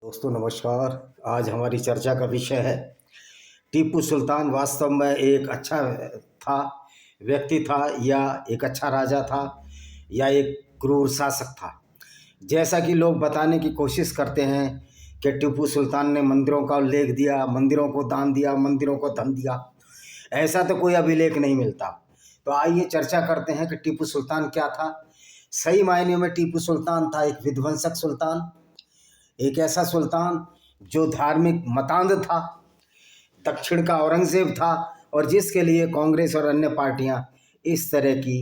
दोस्तों नमस्कार। आज हमारी चर्चा का विषय है टीपू सुल्तान वास्तव में एक अच्छा था, व्यक्ति था, या एक अच्छा राजा था, या एक क्रूर शासक था। जैसा कि लोग बताने की कोशिश करते हैं कि टीपू सुल्तान ने मंदिरों का उल्लेख दिया, मंदिरों को दान दिया, मंदिरों को धन दिया, ऐसा तो कोई अभिलेख नहीं मिलता। तो आइए चर्चा करते हैं कि टीपू सुल्तान क्या था। सही मायने में टीपू सुल्तान था एक विध्वंसक सुल्तान, एक ऐसा सुल्तान जो धार्मिक मतांध था, दक्षिण का औरंगजेब था, और जिसके लिए कांग्रेस और अन्य पार्टियां इस तरह की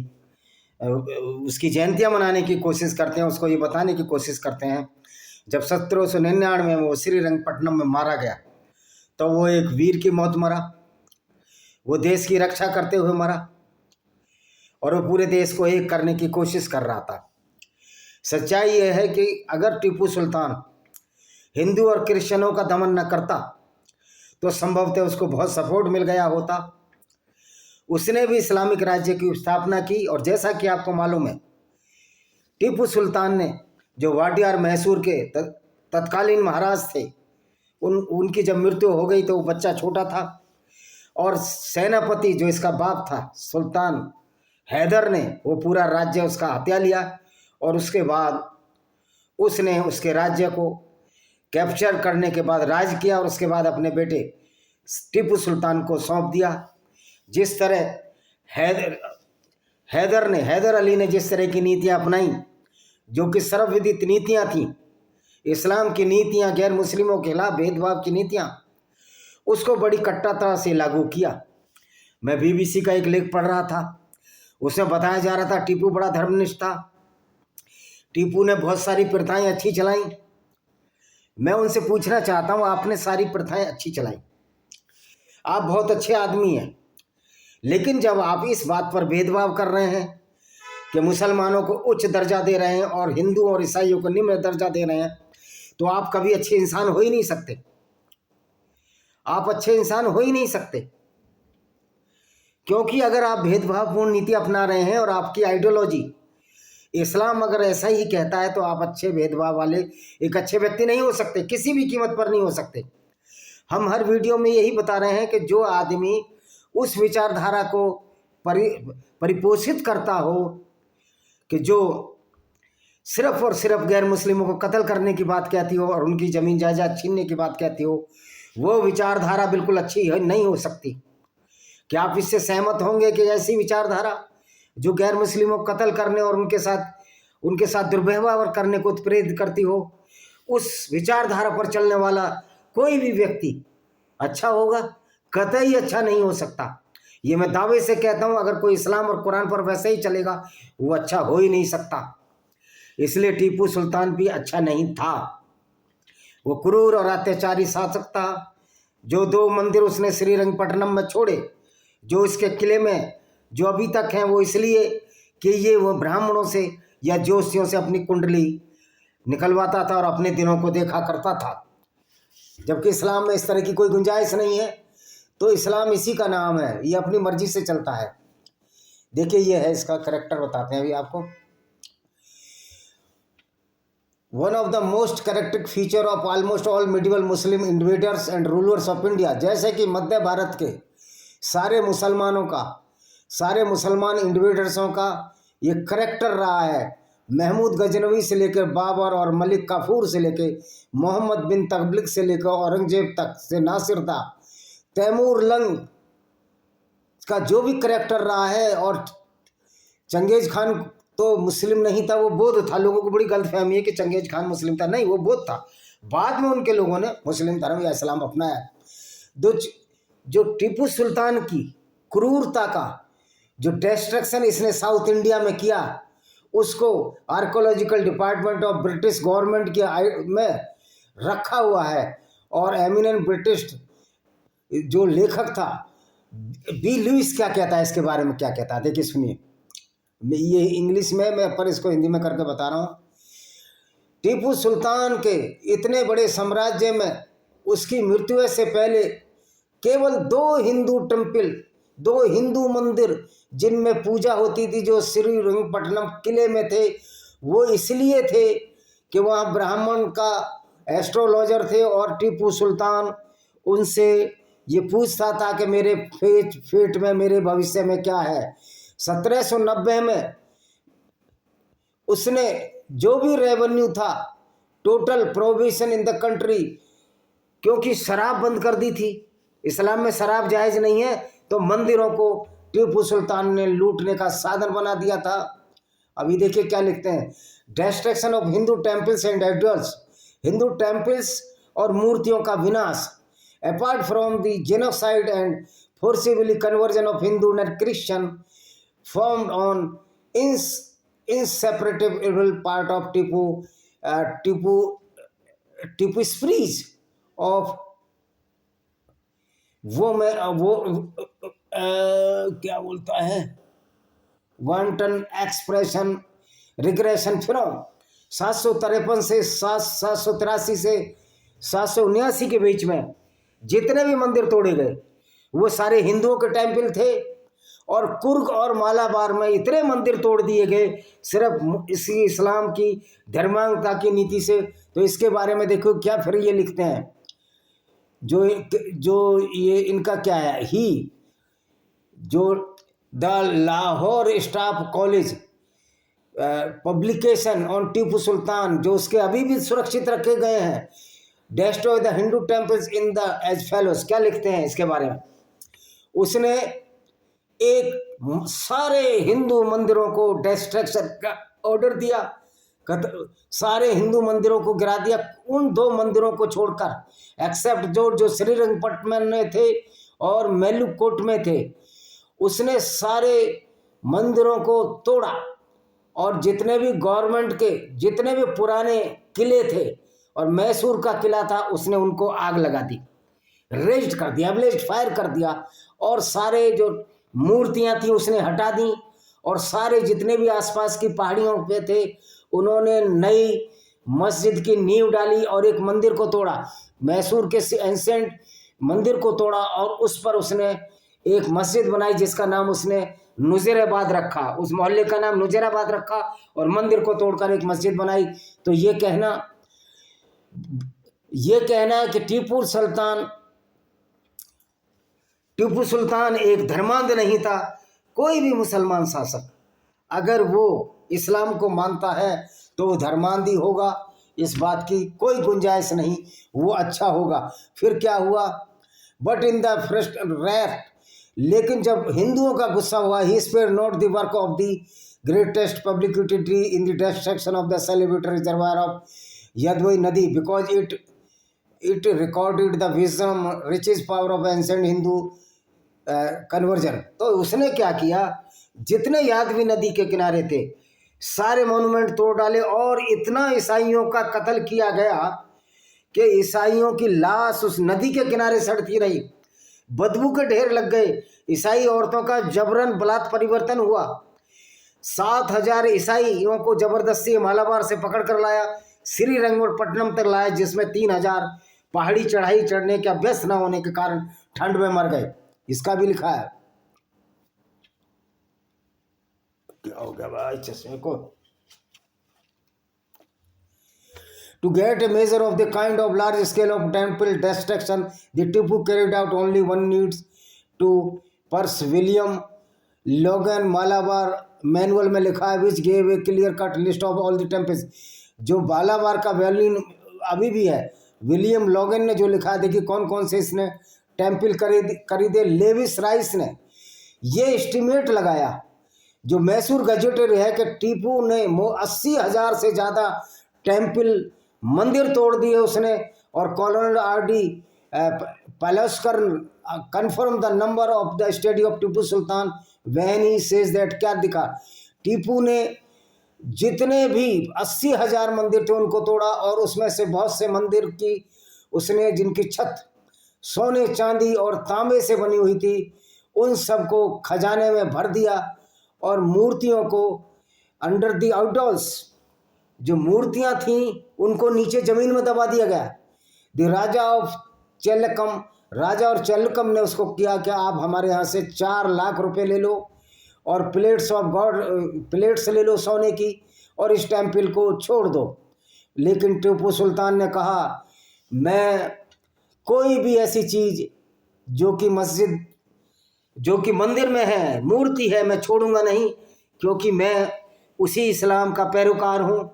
उसकी जयंतियां मनाने की कोशिश करते हैं, उसको ये बताने की कोशिश करते हैं जब 1799 में वो श्रीरंगपट्टनम में मारा गया तो वो एक वीर की मौत मरा, वो देश की रक्षा करते हुए मरा और वो पूरे देश को एक करने की कोशिश कर रहा था। सच्चाई यह है कि अगर टीपू सुल्तान हिंदू और क्रिश्चियनों का दमन न करता तो संभवतः उसको बहुत सपोर्ट मिल गया होता। उसने भी इस्लामिक राज्य की स्थापना की, और जैसा कि आपको मालूम है टीपू सुल्तान ने जो वाडियार मैसूर के तत्कालीन महाराज थे, उनकी जब मृत्यु हो गई तो वो बच्चा छोटा था, और सेनापति जो इसका बाप था सुल्तान हैदर ने वो पूरा राज्य उसका हत्या लिया, और उसके बाद उसने उसके राज्य को कैप्चर करने के बाद राज किया, और उसके बाद अपने बेटे टीपू सुल्तान को सौंप दिया। जिस तरह हैदर अली ने जिस तरह की नीतियां अपनाई, जो कि सर्वविदित नीतियां थीं, इस्लाम की नीतियां, गैर मुस्लिमों के खिलाफ भेदभाव की नीतियां, उसको बड़ी कट्टरता से लागू किया। मैं बीबीसी का एक लेख पढ़ रहा था, उसमें बताया जा रहा था टीपू बड़ा धर्मनिष्ठ था, टीपू ने बहुत सारी प्रथाएं अच्छी चलाई। मैं उनसे पूछना चाहता हूं, आपने सारी प्रथाएं अच्छी चलाई, आप बहुत अच्छे आदमी हैं, लेकिन जब आप इस बात पर भेदभाव कर रहे हैं कि मुसलमानों को उच्च दर्जा दे रहे हैं और हिंदू और ईसाइयों को निम्न दर्जा दे रहे हैं, तो आप कभी अच्छे इंसान हो ही नहीं सकते। आप अच्छे इंसान हो ही नहीं सकते, क्योंकि अगर आप भेदभावपूर्ण नीति अपना रहे हैं और आपकी आइडियोलॉजी इस्लाम अगर ऐसा ही कहता है, तो आप अच्छे भेदभाव वाले एक अच्छे व्यक्ति नहीं हो सकते, किसी भी कीमत पर नहीं हो सकते। हम हर वीडियो में यही बता रहे हैं कि जो आदमी उस विचारधारा को परिपोषित करता हो कि जो सिर्फ और सिर्फ गैर मुस्लिमों को कत्ल करने की बात कहती हो और उनकी ज़मीन जायदाद छीनने की बात कहती हो, वो विचारधारा बिल्कुल अच्छी नहीं हो सकती। क्या आप इससे सहमत होंगे कि ऐसी विचारधारा जो गैर मुस्लिमों को कत्ल करने और उनके साथ दुर्व्यवहार करने को प्रेरित करती हो, उस विचारधारा पर चलने वाला कोई भी व्यक्ति अच्छा होगा? कतई अच्छा नहीं हो सकता। ये मैं दावे से कहता हूँ, अगर कोई इस्लाम और कुरान पर वैसे ही चलेगा वो अच्छा हो ही नहीं सकता। इसलिए टीपू सुल्तान भी अच्छा नहीं था, वो क्रूर और अत्याचारी शासक था। जो 2 मंदिर उसने श्रीरंगपट्टनम में छोड़े, जो इसके किले में जो अभी तक हैं, वो इसलिए कि ये वो ब्राह्मणों से या ज्योतिषियों से अपनी कुंडली निकलवाता था और अपने दिनों को देखा करता था, जबकि इस्लाम में इस तरह की कोई गुंजाइश नहीं है। तो इस्लाम इसी का नाम है, ये अपनी मर्जी से चलता है। देखिए ये है इसका करैक्टर, बताते हैं अभी आपको। One of the most characteristic feature of almost all medieval Muslim invaders and rulers of India, जैसे कि मध्य भारत के सारे मुसलमान इन्वेडर्सों का ये करैक्टर रहा है। महमूद गजनवी से लेकर बाबर और मलिक काफूर से लेकर मोहम्मद बिन तगलिक से लेकर औरंगजेब तक से नासिर था, तैमूर लंग का जो भी करैक्टर रहा है, और चंगेज खान तो मुस्लिम नहीं था, वो बौद्ध था। लोगों को बड़ी गलतफहमी है कि चंगेज खान मुस्लिम था, नहीं, वो बौद्ध था। बाद में उनके लोगों ने मुस्लिम धर्म या इस्लाम अपनाया। जो टीपू सुल्तान की क्रूरता का जो डिस्ट्रक्शन इसने साउथ इंडिया में किया, उसको archaeological department of British government के में रखा हुआ है। और एमिनेंट ब्रिटिश जो लेखक था बी लुइस क्या कहता है इसके बारे में, क्या कहता है, देखिए सुनिए। ये इंग्लिश में, मैं पर इसको हिंदी में करके बता रहा हूँ। टीपू सुल्तान के इतने बड़े साम्राज्य में उसकी मृत्यु से पहले केवल 2 हिंदू टेम्पल, 2 हिंदू मंदिर जिनमें पूजा होती थी, जो श्रीरंगपट्टनम किले में थे, वो इसलिए थे कि वहाँ ब्राह्मण का एस्ट्रोलॉजर थे और टीपू सुल्तान उनसे ये पूछता था कि मेरे फेट में, मेरे भविष्य में क्या है। 1790 में उसने जो भी रेवेन्यू था, total provision in the country, क्योंकि शराब बंद कर दी थी, इस्लाम में शराब जायज़ नहीं है, तो मंदिरों को टीपू सुल्तान ने लूटने का साधन बना दिया था। अभी देखिए क्या लिखते हैं, destruction of Hindu temples and idols, Hindu temples और मूर्तियों का विनाश, apart from the genocide and forcibly conversion of Hindu and Christian formed on inseparable part of Tipu sprees of क्या बोलता है, wanton expression regression from 753 से 783 से 779 के बीच में जितने भी मंदिर तोड़े गए वो सारे हिंदुओं के टेम्पल थे। और कुर्ग और मालाबार में इतने मंदिर तोड़ दिए गए सिर्फ इसी इस्लाम की धर्मांगता की नीति से। तो इसके बारे में देखो क्या फिर ये लिखते हैं, जो ये इनका क्या है, जो the Lahore staff college publication on Tipu Sultan, जो उसके अभी भी सुरक्षित रखे गए हैं, destroy the Hindu temples in the as follows, क्या लिखते हैं इसके बारे में, उसने एक सारे हिंदू मंदिरों को डिस्ट्रक्शन का ऑर्डर दिया, सारे हिंदू मंदिरों को गिरा दिया, उन 2 मंदिरों को छोड़कर, एक्सेप्ट जो श्रीरंगपट्टनम में थे और मेलुकोट में थे, उसने सारे मंदिरों को तोड़ा और जितने भी गवर्नमेंट के जितने भी पुराने किले थे और मैसूर का किला था उसने उनको आग लगा दी, रेस्ट कर दिया, ब्लेस्ट फायर कर दिया, और सारे जो मूर्तियां थी उसने हटा दी, और सारे जितने भी आसपास की पहाड़ियों पे थे उन्होंने नई मस्जिद की नींव डाली और एक मंदिर को तोड़ा, मैसूर के एंसेंट मंदिर को तोड़ा और उस पर उसने एक मस्जिद बनाई जिसका नाम उसने नुज़ैराबाद रखा, उस मोहल्ले का नाम नुज़ैराबाद रखा, और मंदिर को तोड़कर एक मस्जिद बनाई। तो ये कहना है कि टीपू सुल्तान एक धर्मांध नहीं था। कोई भी मुसलमान शासक अगर वो इस्लाम को मानता है तो वो धर्मांधी होगा, इस बात की कोई गुंजाइश नहीं, वो अच्छा होगा। फिर क्या हुआ, but in the first raft, लेकिन जब हिंदुओं का गुस्सा हुआ, he spared not the work of the greatest public utility in the destruction of the celebrated reservoir of यदवई नदी, because it recorded the wisdom riches power of ancient Hindu conversion. तो उसने क्या किया, जितने यादवी नदी के किनारे थे सारे मोन्यूमेंट तोड़ डाले, और इतना ईसाइयों का कत्ल किया गया कि ईसाइयों की लाश उस नदी के किनारे सड़ती रही, बदबू के ढेर लग गए, ईसाई औरतों का जबरन बलात् परिवर्तन हुआ। 7000 ईसाइयों को जबरदस्ती मालाबार से पकड़ कर लाया, श्रीरंगपट्टनम तक लाया, जिसमें 3000 पहाड़ी चढ़ाई चढ़ने के अभ्यस्त न होने के कारण ठंड में मर गए। इसका भी लिखा है। क्या हो गया भाई चश्मे को। To get a measure of the kind of large scale of temple destruction the Tipu carried out, only one needs to peruse William Logan Malabar manual में लिखा है, which gave a clear cut list of all the temples। जो मालाबार का वैल्यून अभी भी है, William logon ने जो लिखा है, देखिए कौन कौन से इसने टेम्पल खरीदे। लेविस राइस ने ये एस्टिमेट लगाया, जो मैसूर गजेटेड है, कि टीपू ने 80,000 से ज़्यादा टेम्पल मंदिर तोड़ दिए उसने। और colonel R D. Palaskar confirm the number of the study of Tipu Sultan when he says that, क्या दिखा, टीपू ने जितने भी 80,000 मंदिर थे उनको तोड़ा, और उसमें से बहुत से मंदिर की उसने जिनकी छत सोने चांदी और तांबे से बनी हुई थी उन सबको खजाने में भर दिया, और मूर्तियों को अंडर द आइडल्स, जो मूर्तियां थीं उनको नीचे जमीन में दबा दिया गया। द राजा और चेल्लकम ने उसको किया कि आप हमारे यहाँ से 4 लाख रुपए ले लो और प्लेट्स ले लो सोने की, और इस टेम्पल को छोड़ दो। लेकिन टीपू सुल्तान ने कहा मैं कोई भी ऐसी चीज जो कि मस्जिद, जो कि मंदिर में है, मूर्ति है, मैं छोड़ूंगा नहीं, क्योंकि मैं उसी इस्लाम का पैरोकार हूँ,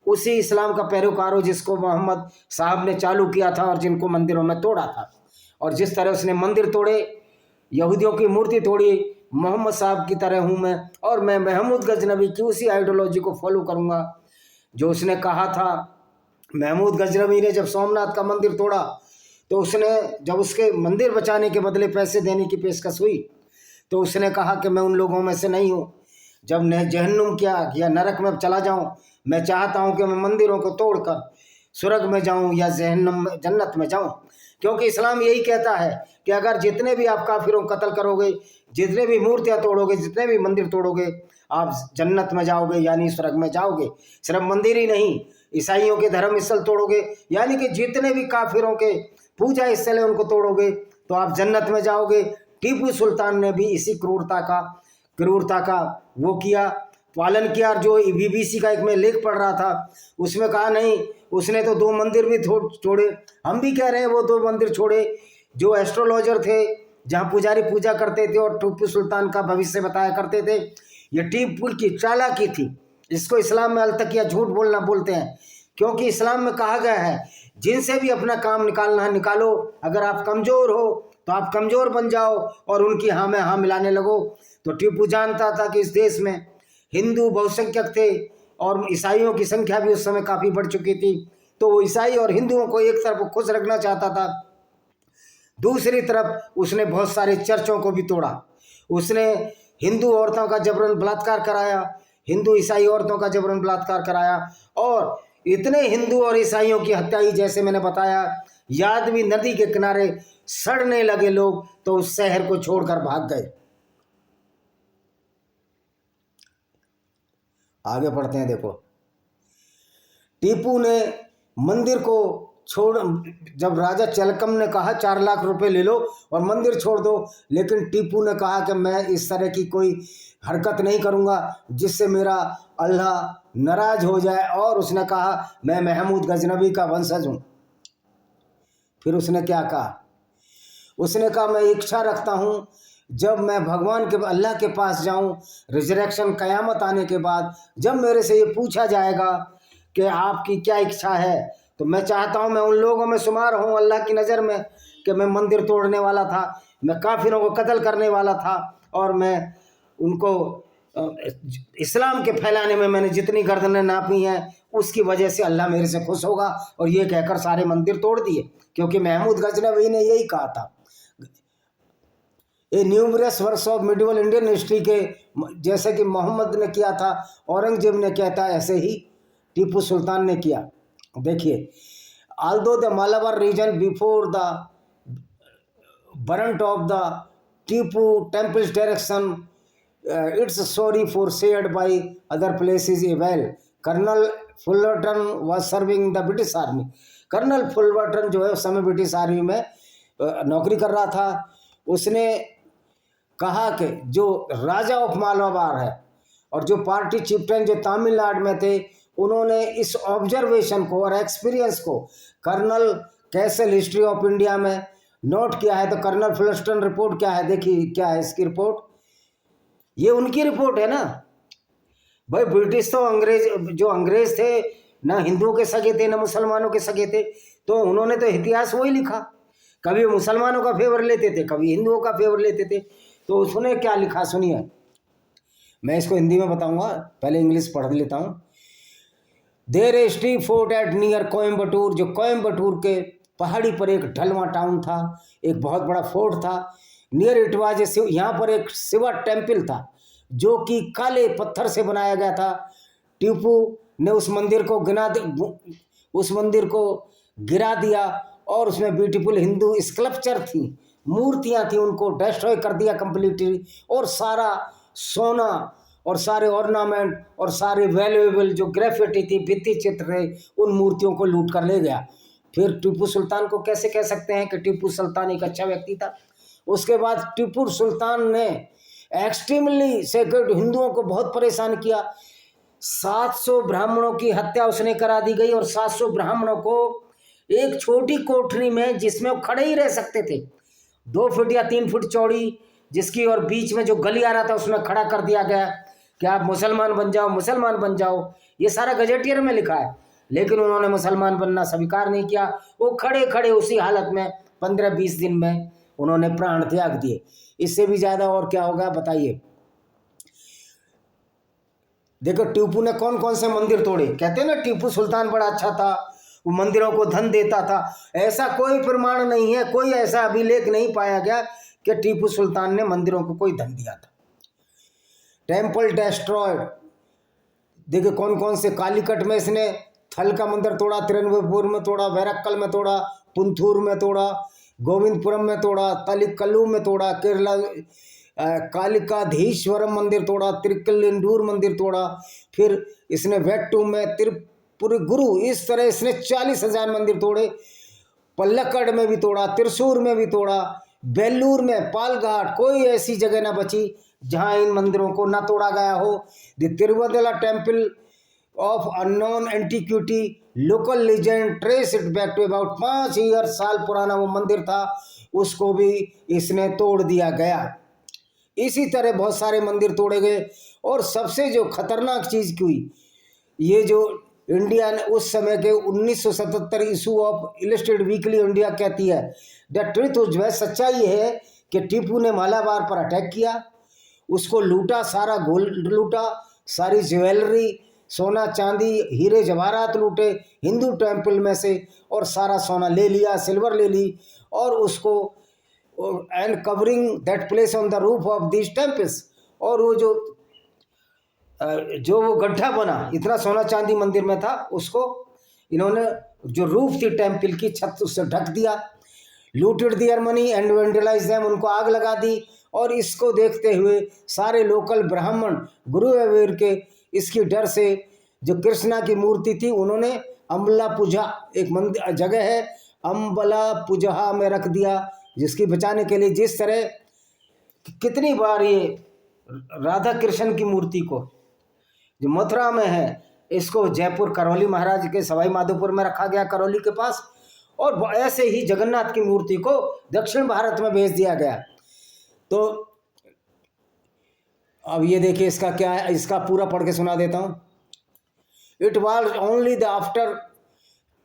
उसी इस्लाम का पैरोकार हूँ जिसको मोहम्मद साहब ने चालू किया था और जिनको मंदिरों में तोड़ा था। और जिस तरह उसने मंदिर तोड़े, यहूदियों की मूर्ति तोड़ी, मोहम्मद साहब की तरह हूँ मैं, और मैं महमूद गजनवी की उसी आइडियोलॉजी को फॉलो करूँगा जो उसने कहा था। महमूद गजनवी ने जब सोमनाथ का मंदिर तोड़ा तो उसने, जब उसके मंदिर बचाने के बदले पैसे देने की पेशकश हुई, तो उसने कहा कि मैं उन लोगों में से नहीं हूँ। जब ने जहन्नुम किया या नरक में चला जाऊं, मैं चाहता हूं कि मैं मंदिरों को तोड़कर स्वर्ग में जाऊं या जहन्नुम जन्नत में जाऊं, क्योंकि इस्लाम यही कहता है कि अगर जितने भी आप काफिरों को कत्ल करोगे, जितने भी मूर्तियां तोड़ोगे, जितने भी मंदिर तोड़ोगे, आप जन्नत में जाओगे, यानी स्वर्ग में जाओगे। सिर्फ मंदिर ही नहीं, ईसाइयों के धर्म स्थल तोड़ोगे, यानी कि जितने भी काफिरों के पूजा स्थल है उनको तोड़ोगे तो आप जन्नत में जाओगे। टीपू सुल्तान ने भी इसी क्रूरता का वो किया, पालन किया। और जो बीबीसी का एक मैं लेख पढ़ रहा था, उसमें कहा नहीं, उसने तो 2 मंदिर भी छोड़े। हम भी कह रहे हैं वो 2 मंदिर छोड़े जो एस्ट्रोलॉजर थे, जहाँ पुजारी पूजा करते थे और टीपू सुल्तान का भविष्य बताया करते थे। ये टीपू की चालाकी थी। इसको इस्लाम में अलतकिया झूठ बोलना बोलते हैं, क्योंकि इस्लाम में कहा गया है जिनसे भी अपना काम निकालना है निकालो, अगर आप कमज़ोर हो तो आप कमज़ोर बन जाओ और उनकी हाँ में हाँ मिलाने लगो। तो टीपू जानता था कि इस देश में हिंदू बहुसंख्यक थे और ईसाइयों की संख्या भी उस समय काफ़ी बढ़ चुकी थी, तो वो ईसाई और हिंदुओं को एक तरफ खुश रखना चाहता था। दूसरी तरफ उसने बहुत सारे चर्चों को भी तोड़ा। उसने हिंदू औरतों का जबरन बलात्कार कराया, हिंदू ईसाई औरतों का जबरन बलात्कार कराया, और इतने हिंदू और ईसाइयों की हत्या ही, जैसे मैंने बताया, यादवी नदी के किनारे सड़ने लगे लोग तो उस शहर को छोड़कर भाग गए। आगे पढ़ते हैं। देखो, टीपू ने मंदिर को छोड़, जब राजा चलकम ने कहा 4 लाख रुपए ले लो और मंदिर छोड़ दो, लेकिन टीपू ने कहा कि मैं इस तरह की कोई हरकत नहीं करूंगा जिससे मेरा अल्लाह नाराज हो जाए। और उसने कहा मैं महमूद गजनवी का वंशज हूं। फिर उसने क्या कहा? उसने कहा मैं इच्छा रखता हूं जब मैं भगवान के अल्लाह के पास जाऊं, रिजरेक्शन कयामत आने के बाद, जब मेरे से ये पूछा जाएगा कि आपकी क्या इच्छा है, तो मैं चाहता हूं मैं उन लोगों में शुमार हूं अल्लाह की नज़र में कि मैं मंदिर तोड़ने वाला था, मैं काफिरों को कत्ल करने वाला था, और मैं उनको इस्लाम के फैलाने में मैंने जितनी गर्दनें नापी हैं उसकी वजह से अल्लाह मेरे से खुश होगा। और ये कहकर सारे मंदिर तोड़ दिए, क्योंकि महमूद गजनवी ने यही कहा था। A numerous verse of medieval Indian history के, जैसे कि मोहम्मद ने किया था, औरंगजेब ने किया था, ऐसे ही टीपू सुल्तान ने किया। देखिए, although the Malabar region before the burnt of the Tipu temple's direction, its story foresaid by other places as well. Colonel Fullarton was serving the British Army. Colonel Fullarton जो है उस समय ब्रिटिश आर्मी में नौकरी कर रहा था। उसने कहा कि जो राजा ऑफ मालाबार है और जो पार्टी चिफ्टन जो तमिलनाडु में थे, उन्होंने इस ऑब्जर्वेशन को और एक्सपीरियंस को कर्नल कैसल हिस्ट्री ऑफ इंडिया में नोट किया है। तो कर्नल फुलस्टन रिपोर्ट क्या है, देखिए क्या है इसकी रिपोर्ट। ये उनकी रिपोर्ट है ना भाई। ब्रिटिश तो जो अंग्रेज थे ना हिंदुओं के सगे थे ना मुसलमानों के सगे थे, तो उन्होंने तो इतिहास वही लिखा। कभी मुसलमानों का फेवर लेते थे, कभी हिंदुओं का फेवर लेते थे। तो उसने क्या लिखा सुनिए, मैं इसको हिंदी में बताऊंगा, पहले इंग्लिश पढ़ लेता हूँ। There a street fort at near Coimbatore, जो कोयम्बटूर के पहाड़ी पर एक ढलवा टाउन था, एक बहुत बड़ा फोर्ट था। नियर इट वाज ए, यहाँ पर एक शिवा टेम्पल था जो कि काले पत्थर से बनाया गया था। टीपू ने उस मंदिर को गिरा दिया और उसमें ब्यूटीफुल हिंदू स्कल्पचर थी, मूर्तियाँ थी, उनको डिस्ट्रॉय कर दिया कंप्लीटली। और सारा सोना और सारे ऑर्नामेंट और सारे वैल्यूएबल जो ग्रेफिटी थी, भित्ति चित्र थे, उन मूर्तियों को लूट कर ले गया। फिर टीपू सुल्तान को कैसे कह सकते हैं कि टीपू सुल्तान एक अच्छा व्यक्ति था? उसके बाद टीपू सुल्तान ने एक्सट्रीमली सेक्रेट हिंदुओं को बहुत परेशान किया। 700 ब्राह्मणों की हत्या उसने करा दी गई और 700 ब्राह्मणों को एक छोटी कोठरी में जिसमें वो खड़े ही रह सकते थे, 2 फुट या 3 फुट चौड़ी जिसकी, और बीच में जो गली आ रहा था उसमें खड़ा कर दिया गया कि आप मुसलमान बन जाओ, मुसलमान बन जाओ। ये सारा गजेटियर में लिखा है, लेकिन उन्होंने मुसलमान बनना स्वीकार नहीं किया। वो खड़े खड़े उसी हालत में 15-20 दिन में उन्होंने प्राण त्याग दिए। इससे भी ज़्यादा और क्या होगा बताइए। देखो टीपू ने कौन कौन से मंदिर तोड़े। कहते हैं ना टीपू सुल्तान बड़ा अच्छा था, वो मंदिरों को धन देता था। ऐसा कोई प्रमाण नहीं है, कोई ऐसा अभिलेख नहीं पाया गया कि टीपू सुल्तान ने मंदिरों को कोई धन दिया था। टेम्पल डिस्ट्रॉयड, देखिए कौन कौन से। कालीकट में इसने थल का मंदिर तोड़ा, तिरुवनंतपुर में तोड़ा, वैरक्कल में तोड़ा, पुंथूर में तोड़ा, गोविंदपुरम में तोड़ा, तलिकल्लू में तोड़ा, केरला कालिकाधीश्वरम मंदिर तोड़ा, तिरुक्कलिंडूर मंदिर तोड़ा, फिर इसने वेट्टू में तिरुपुर गुरु, इस तरह इसने 40,000 मंदिर तोड़े। पल्लक्कड़ में भी तोड़ा, त्रिशूर में भी तोड़ा, बेलूर में, पालघाट, कोई ऐसी जगह ना बची जहां इन मंदिरों को ना तोड़ा गया हो। The Tiruvadala temple of unknown antiquity, local legend trace it back to about 5 साल पुराना वो मंदिर था, उसको भी इसने तोड़ दिया गया। इसी तरह बहुत सारे मंदिर तोड़े गए। और सबसे जो खतरनाक चीज़ की हुई, ये जो इंडिया ने उस समय के 1977 issue of illustrated weekly India कहती है, द ट्रुथ जो है सच्चाई है कि टीपू ने मालाबार पर अटैक किया, उसको लूटा, सारा गोल्ड लूटा, सारी ज्वेलरी, सोना चांदी, हीरे जवाहरात लूटे हिंदू टेम्पल में से, और सारा सोना ले लिया, सिल्वर ले ली, और उसको and covering that place on the roof of this temples. और वो जो वो गड्ढा बना, इतना सोना चांदी मंदिर में था, उसको इन्होंने जो रूफ थी टेम्पल की छत उससे ढक दिया। Looted their money and vandalise them, उनको आग लगा दी। और इसको देखते हुए सारे लोकल ब्राह्मण गुरुवायूर के इसकी डर से जो कृष्णा की मूर्ति थी उन्होंने अम्बला पूजा, एक मंदिर जगह है अम्बला पूजा में रख दिया, जिसकी बचाने के लिए। जिस तरह कितनी बार ये राधा कृष्ण की मूर्ति को जो मथुरा में है, इसको जयपुर करौली महाराज के सवाई माधोपुर में रखा गया, करौली के पास। और ऐसे ही जगन्नाथ की मूर्ति को दक्षिण भारत में भेज दिया गया। तो अब ये देखिए इसका क्या है, इसका पूरा पढ़ के सुना देता हूँ। It was only the after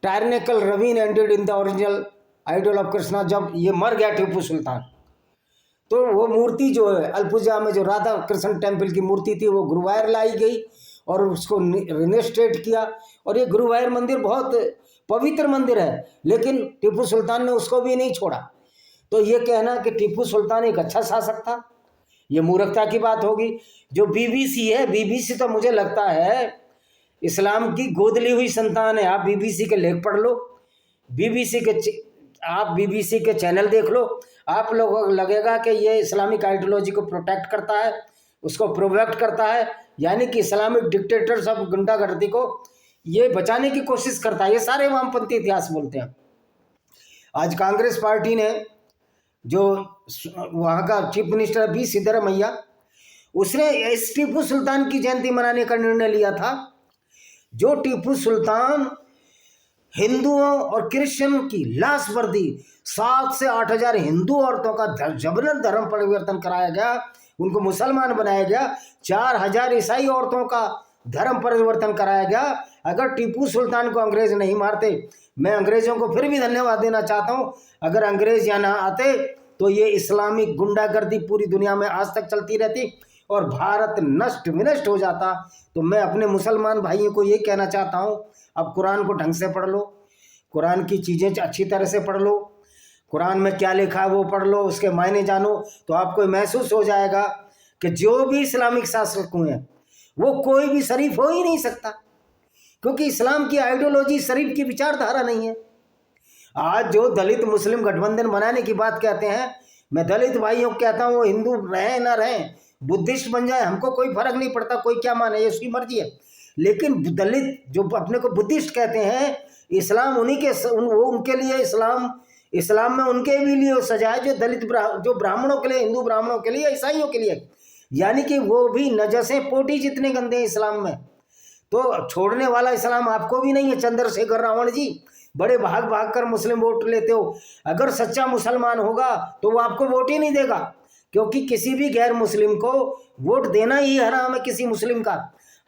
tyrannical ravine ended in the original idol of Krishna. जब ये मर गया टीपू सुल्तान, तो वो मूर्ति जो है अल्पुजा में जो राधा कृष्ण टेम्पल की मूर्ति थी वो गुरुवायूर लाई गई और उसको रिनेस्ट्रेट किया। और ये गुरुवायूर मंदिर बहुत पवित्र मंदिर है, लेकिन टीपू सुल्तान ने उसको भी नहीं छोड़ा। तो ये कहना कि टीपू सुल्तान एक अच्छा शासक था, ये मूर्खता की बात होगी। जो बीबीसी है, बीबीसी तो मुझे लगता है इस्लाम की गोद ली हुई संतान है। आप बीबीसी के लेख पढ़ लो, आप बीबीसी के चैनल देख लो, आप लोगों को लगेगा कि ये इस्लामिक आइडियोलॉजी को प्रोटेक्ट करता है, उसको प्रोवेक्ट करता है, यानी कि इस्लामिक डिक्टेटर्स ऑफ गुंडागर्दी को ये बचाने की कोशिश करता है। ये सारे वामपंथी इतिहास बोलते हैं। आज कांग्रेस पार्टी ने, जो वहाँ का चीफ मिनिस्टर बी सिद्धरामैया, उसने इस टीपू सुल्तान की जयंती मनाने का निर्णय लिया था। जो टीपू सुल्तान हिंदुओं और क्रिश्चियन की लाश वर्दी 7 से 8 हज़ार हिंदू औरतों का जबरन धर्म परिवर्तन कराया गया, उनको मुसलमान बनाया गया, 4,000 ईसाई औरतों का धर्म परिवर्तन कराया गया। अगर टीपू सुल्तान को अंग्रेज नहीं मारते, मैं अंग्रेजों को फिर भी धन्यवाद देना चाहता हूँ। अगर अंग्रेज यहाँ ना आते तो ये इस्लामिक गुंडागर्दी पूरी दुनिया में आज तक चलती रहती और भारत नष्ट विनष्ट हो जाता। तो मैं अपने मुसलमान भाइयों को ये कहना चाहता हूँ, अब कुरान को ढंग से पढ़ लो, कुरान की चीज़ें अच्छी तरह से पढ़ लो, कुरान में क्या लिखा है वो पढ़ लो, उसके मायने जानो, तो आपको महसूस हो जाएगा कि जो भी इस्लामिक शासक हुए हैं वो कोई भी शरीफ हो ही नहीं सकता, क्योंकि इस्लाम की आइडियोलॉजी शरीफ की विचारधारा नहीं है। आज जो दलित मुस्लिम गठबंधन बनाने की बात कहते हैं, मैं दलित भाइयों को कहता हूँ वो हिंदू रहें ना रहें, बुद्धिस्ट बन जाए, हमको कोई फर्क नहीं पड़ता, कोई क्या माने ये उसकी मर्जी है। लेकिन दलित जो अपने को बुद्धिस्ट कहते हैं, इस्लाम उन्हीं के वो उनके लिए इस्लाम में उनके भी लिए सजा है जो दलित जो ब्राह्मणों के लिए, हिंदू ब्राह्मणों के लिए, ईसाइयों के लिए, यानी कि वो भी नजसें पोटी जितने गंदे हैं इस्लाम में। तो छोड़ने वाला इस्लाम आपको भी नहीं है चंद्रशेखर रावण जी, बड़े भाग भाग कर मुस्लिम वोट लेते हो। अगर सच्चा मुसलमान होगा तो वो आपको वोट ही नहीं देगा, क्योंकि किसी भी गैर मुस्लिम को वोट देना ही हराम है किसी मुस्लिम का।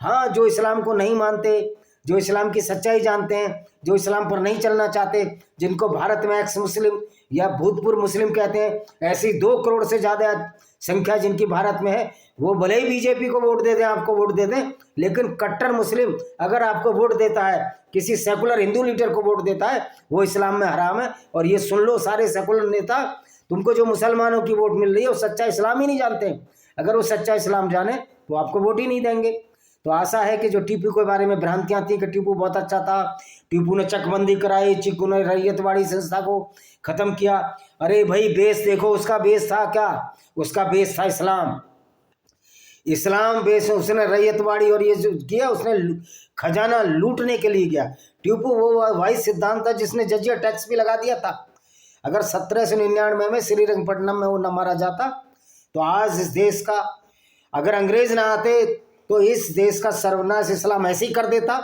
हाँ, जो इस्लाम को नहीं मानते, जो इस्लाम की सच्चाई जानते हैं, जो इस्लाम पर नहीं चलना चाहते, जिनको भारत में एक्स मुस्लिम या भूतपूर्व मुस्लिम कहते हैं, ऐसी 2 करोड़ से ज़्यादा संख्या जिनकी भारत में है, वो भले ही बीजेपी को वोट दे दें, आपको वोट दे दें, लेकिन कट्टर मुस्लिम अगर आपको वोट देता है, किसी सेकुलर हिंदू लीडर को वोट देता है, वो इस्लाम में हराम है। और ये सुन लो सारे सेकुलर नेता, तुमको जो मुसलमानों की वोट मिल रही है वो सच्चा इस्लाम ही नहीं जानते। अगर वो सच्चा इस्लाम जाने तो आपको वोट ही नहीं देंगे। तो आशा है कि जो टीपू के बारे में भ्रांतियां थी कि टीपू बहुत अच्छा था, टीपू ने चकबंदी कराई, टीपू ने रैयतवाड़ी संस्था को खत्म किया। अरे भाई, बेस देखो, उसका बेस था क्या? उसका बेस था इस्लाम। इस्लाम बेस, उसने रैयतवाड़ी और ये जो किया, उसने खजाना लूटने के लिए गया। टीपू वो वही सिद्धांत था जिसने जजिया टैक्स भी लगा दिया था। अगर 1799 में श्रीरंगपट्टनम में वो न मारा जाता तो आज इस देश का, अगर अंग्रेज ना आते तो इस देश का सर्वनाश इस्लाम ऐसे ही कर देता,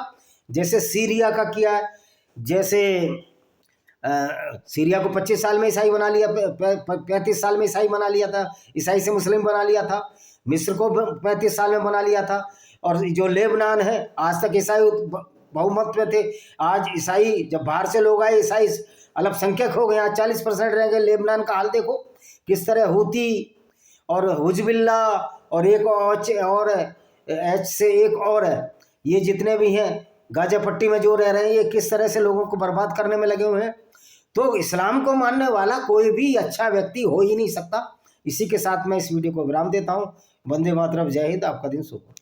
जैसे सीरिया का किया है। जैसे सीरिया को 25 साल में ईसाई बना लिया, 35 साल में ईसाई बना लिया था, ईसाई से मुस्लिम बना लिया था। मिस्र को 35 साल में बना लिया था। और जो लेबनान है, आज तक ईसाई बहुमत में थे, आज ईसाई, जब बाहर से लोग आए, ईसाई अल्पसंख्यक हो गए, आज 40% रह गए। लेबनान का हाल देखो किस तरह, हूती और हुजबिल्ला और एक और एच से एक और है, ये जितने भी हैं गाजा पट्टी में जो रह रहे हैं, ये किस तरह से लोगों को बर्बाद करने में लगे हुए हैं। तो इस्लाम को मानने वाला कोई भी अच्छा व्यक्ति हो ही नहीं सकता। इसी के साथ मैं इस वीडियो को विराम देता हूँ। वंदे मातरम, जय हिंद, आपका दिन शुभ हो।